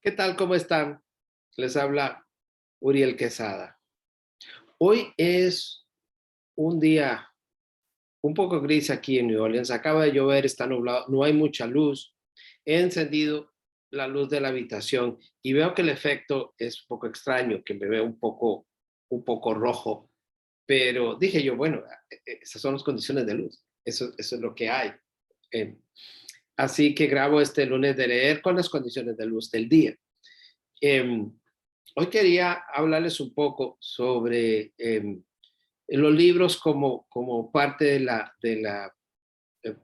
¿Qué tal? ¿Cómo están? Les habla Uriel Quesada. Hoy es un día un poco gris aquí en New Orleans. Acaba de llover, está nublado, no hay mucha luz. He encendido la luz de la habitación y veo que el efecto es un poco extraño, que me veo un poco rojo. Pero dije yo, bueno, esas son las condiciones de luz. Eso es lo que hay. Eh, Así que grabo este lunes de leer con las condiciones de luz del día. Em, Hoy quería hablarles un poco sobre los libros como parte de la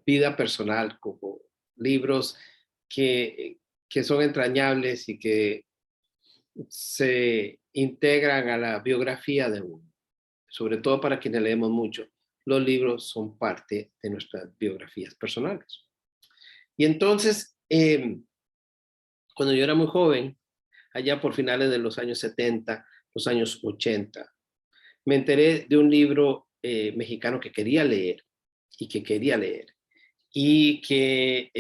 vida personal, como libros que, que son entrañables y que se integran a la biografía de uno, sobre todo para quienes leemos mucho. Los libros son parte de nuestras biografías personales. Y entonces, cuando yo era muy joven, allá por finales de los años 70, los años 80, me enteré de un libro mexicano que quería leer y que quería leer y que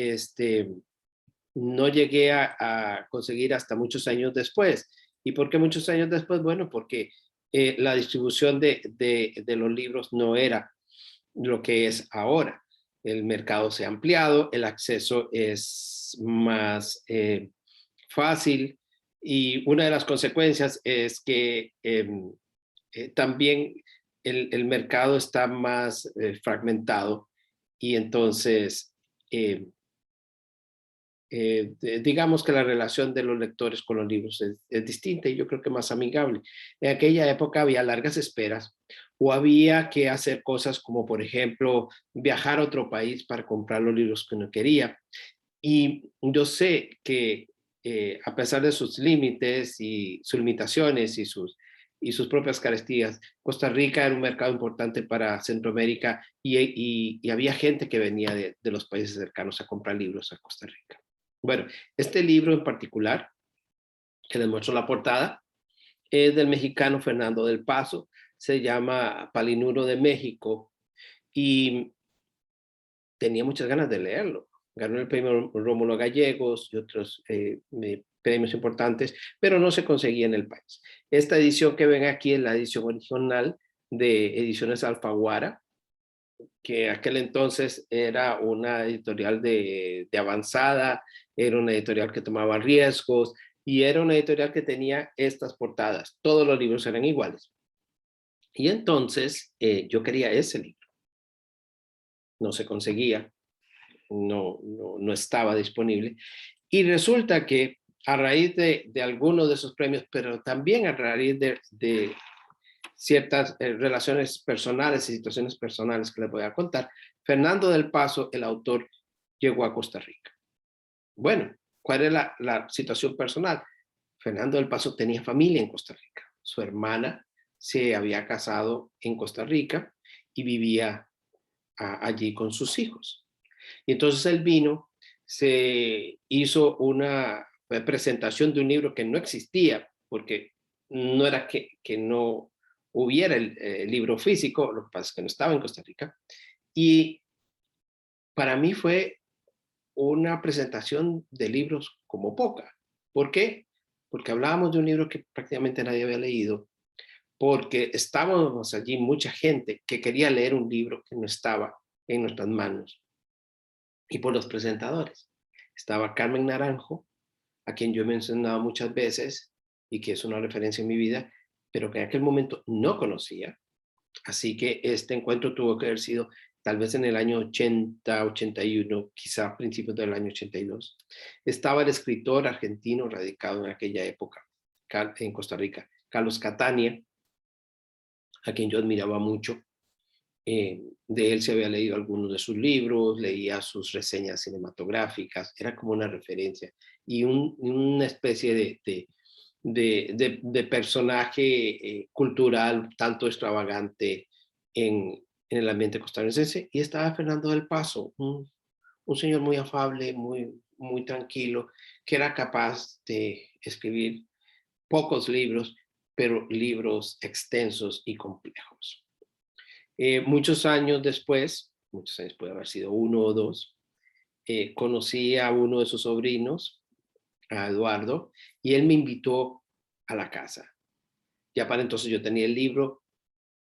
no llegué a conseguir hasta muchos años después. ¿Y por qué muchos años después? Bueno, porque la distribución de los libros no era lo que es ahora. El mercado se ha ampliado, el acceso es más fácil y una de las consecuencias es que también el mercado está más fragmentado y entonces eh, digamos que la relación de los lectores con los libros es distinta y yo creo que más amigable. En aquella época había largas esperas o había que hacer cosas como, por ejemplo, viajar a otro país para comprar los libros que uno quería. Y yo sé que a pesar de sus límites y sus limitaciones y sus propias carestías, Costa Rica era un mercado importante para Centroamérica y había gente que venía de los países cercanos a comprar libros a Costa Rica. Bueno, este libro en particular, que les muestro la portada, es del mexicano Fernando del Paso, se llama Palinuro de México y tenía muchas ganas de leerlo. Ganó el premio Rómulo Gallegos y otros premios importantes, pero no se conseguía en el país. Esta edición que ven aquí es la edición original de Ediciones Alfaguara, que aquel entonces era una editorial de avanzada, era una editorial que tomaba riesgos y era una editorial que tenía estas portadas. Todos los libros eran iguales. Y entonces yo quería ese libro. No se conseguía, no estaba disponible. Y resulta que a raíz de algunos de esos premios, pero también a raíz de ciertas relaciones personales y situaciones personales que les voy a contar, Fernando del Paso, el autor, llegó a Costa Rica. Bueno, ¿cuál es la situación personal? Fernando del Paso tenía familia en Costa Rica. Su hermana se había casado en Costa Rica y vivía allí con sus hijos. Y entonces él vino, se hizo una presentación de un libro que no existía, porque no era que no hubiera el libro físico, lo que pasa es que no estaba en Costa Rica. Y para mí fue una presentación de libros como poca. ¿Por qué? Porque hablábamos de un libro que prácticamente nadie había leído, porque estábamos allí mucha gente que quería leer un libro que no estaba en nuestras manos y por los presentadores. Estaba Carmen Naranjo, a quien yo he mencionado muchas veces y que es una referencia en mi vida, pero que en aquel momento no conocía. Así que este encuentro tuvo que haber sido tal vez en el año 80, 81, quizá a principios del año 82. Estaba el escritor argentino radicado en aquella época en Costa Rica, Carlos Catania, a quien yo admiraba mucho. De él se había leído algunos de sus libros, leía sus reseñas cinematográficas, era como una referencia y una especie de personaje cultural tanto extravagante en el ambiente costarricense. Y estaba Fernando del Paso, un señor muy afable, muy tranquilo, que era capaz de escribir pocos libros, pero libros extensos y complejos. Muchos años puede haber sido uno o dos, conocí a uno de sus sobrinos, a Eduardo, y él me invitó a la casa. Ya para entonces yo tenía el libro,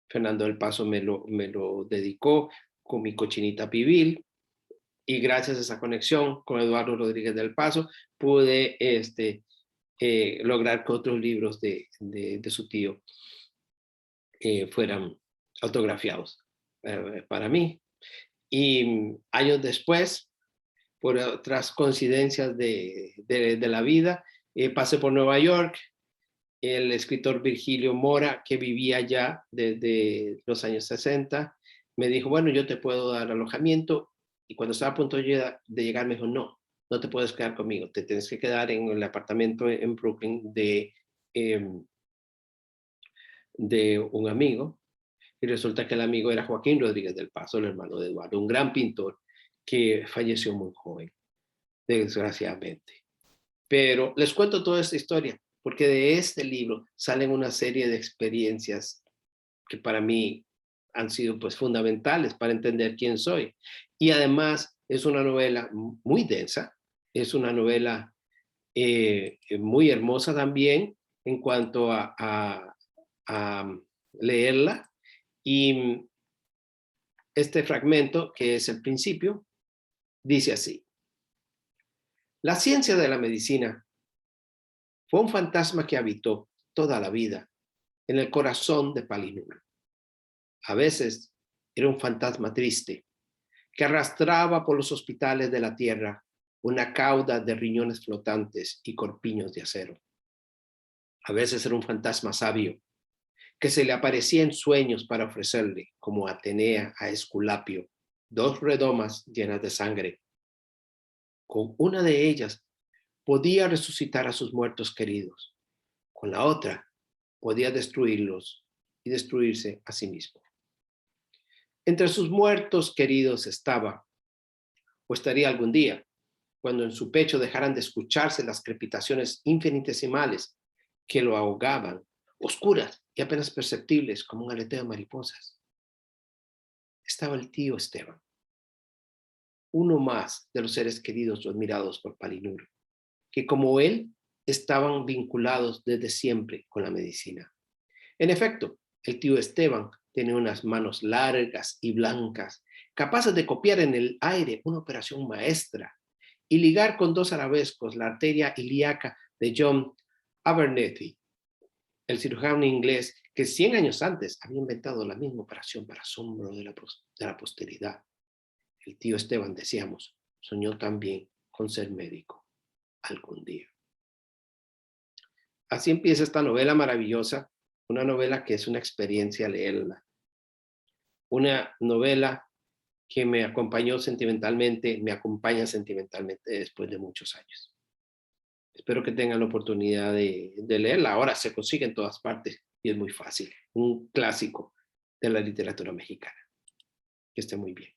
Fernando del Paso me lo dedicó con mi cochinita pibil, y gracias a esa conexión con Eduardo Rodríguez del Paso, pude lograr que otros libros de su tío fueran autografiados para mí. Y años después, por otras coincidencias de la vida, pasé por Nueva York. El escritor Virgilio Mora, que vivía allá desde los años 60, me dijo, bueno, yo te puedo dar alojamiento. Y cuando estaba a punto de llegar, me dijo, no, no te puedes quedar conmigo, te tienes que quedar en el apartamento en Brooklyn de un amigo. Y resulta que el amigo era Joaquín Rodríguez del Paso, el hermano de Eduardo, un gran pintor que falleció muy joven, desgraciadamente. Pero les cuento toda esta historia, porque de este libro salen una serie de experiencias que para mí han sido pues fundamentales para entender quién soy. Y además es una novela muy densa, es una novela muy hermosa también en cuanto a leerla. Y este fragmento, que es el principio, dice así: la ciencia de la medicina fue un fantasma que habitó toda la vida en el corazón de Palinuro. A veces era un fantasma triste que arrastraba por los hospitales de la tierra una cauda de riñones flotantes y corpiños de acero. A veces era un fantasma sabio que se le aparecía en sueños para ofrecerle, como Atenea a Esculapio, 2 redomas llenas de sangre. Con una de ellas podía resucitar a sus muertos queridos. Con la otra podía destruirlos y destruirse a sí mismo. Entre sus muertos queridos estaba, o estaría algún día, cuando en su pecho dejaran de escucharse las crepitaciones infinitesimales que lo ahogaban, oscuras y apenas perceptibles como un aleteo de mariposas. Estaba el tío Esteban, uno más de los seres queridos o admirados por Palinuro, que como él estaban vinculados desde siempre con la medicina. En efecto, el tío Esteban tenía unas manos largas y blancas, capaces de copiar en el aire una operación maestra y ligar con 2 arabescos la arteria ilíaca de John Abernethy, el cirujano inglés que 100 años antes había inventado la misma operación para asombro de la posteridad. El tío Esteban, decíamos, soñó también con ser médico algún día. Así empieza esta novela maravillosa, una novela que es una experiencia leerla. Una novela que me acompañó sentimentalmente, me acompaña sentimentalmente después de muchos años. Espero que tengan la oportunidad de leerla. Ahora se consigue en todas partes y es muy fácil. Un clásico de la literatura mexicana. Que esté muy bien.